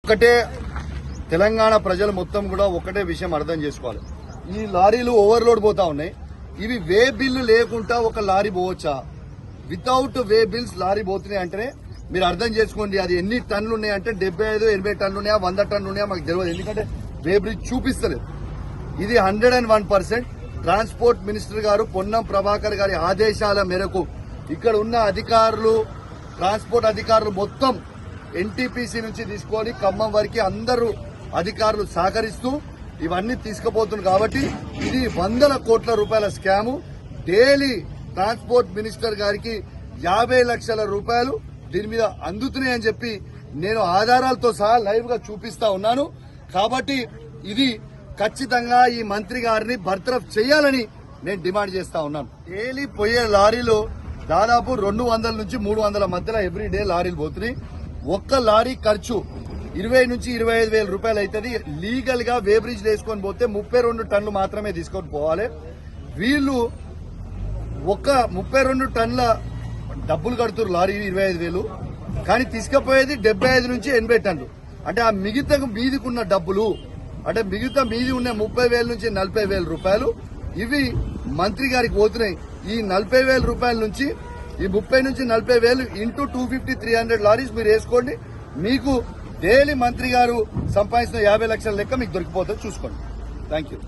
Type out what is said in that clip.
ఒక్కటే తెలంగాణ ప్రజలు మొత్తం కూడా ఒకటే విషయం అర్థం చేసుకోవాలి. ఈ లారీలు ఓవర్లోడ్ పోతా ఉన్నాయి. ఇవి వే బిల్లు లేకుండా ఒక లారీ పోవచ్చా? వితౌట్ వే బిల్స్ లారీ పోతున్నాయి అంటేనే మీరు అర్థం చేసుకోండి అది ఎన్ని టన్నులు ఉన్నాయంటే 75-80 టన్నులు ఉన్నాయా 100 టన్నులు ఉన్నాయా మాకు తెలియదు. ఎందుకంటే వే బ్రిడ్జ్ చూపిస్తలేదు. ఇది 101% ట్రాన్స్పోర్ట్ మినిస్టర్ గారు పొన్నం ప్రభాకర్ గారి ఆదేశాల మేరకు ఇక్కడ ఉన్న అధికారులు ట్రాన్స్పోర్ట్ అధికారులు మొత్తం ఎన్టీపీసీ నుంచి తీసుకొని ఖమ్మం వరకు అందరూ అధికారులు సహకరిస్తూ ఇవన్నీ తీసుకుపోతున్నారు. కాబట్టి ఇది 100 కోట్ల రూపాయల స్కాము. డైలీ ట్రాన్స్పోర్ట్ మినిస్టర్ గారికి 50 లక్షల రూపాయలు దీని మీద అందుతున్నాయని చెప్పి నేను ఆధారాలతో సహా లైవ్ గా చూపిస్తా ఉన్నాను. కాబట్టి ఇది ఖచ్చితంగా ఈ మంత్రి గారిని బర్తరఫ్ చేయాలని నేను డిమాండ్ చేస్తా ఉన్నాను. డైలీ పోయే లారీలో దాదాపు 200 నుంచి 300 మధ్యలో ఎవ్రీడే లారీలు పోతున్నాయి. ఒక్క లారీ ఖర్చు 20 నుంచి 25 వేల రూపాయలు అవుతుంది. లీగల్ గా వే బ్రిడ్జ్ వేసుకొని పోతే 32 టన్నులు మాత్రమే తీసుకొని పోవాలి. వీళ్ళు ఒక్క 32 టన్నుల డబ్బులు కడుతున్నారు లారీ 25,000, కానీ తీసుకుపోయేది 75 నుంచి 80 టన్నులు. అంటే ఆ మిగతా మీదికున్న డబ్బులు అంటే మిగతా మీది ఉన్న 30,000 నుంచి 40,000 రూపాయలు ఇవి మంత్రి గారికి పోతున్నాయి. ఈ 40,000 రూపాయల నుంచి ఈ 30 నుంచి 40,000 ఇంటూ 250-300 లారీస్ మీరు వేసుకోండి. మీకు డైలీ మంత్రి గారు సంపాదించిన 50 లక్షల లెక్క మీకు దొరికిపోతుంది. చూసుకోండి. Thank you.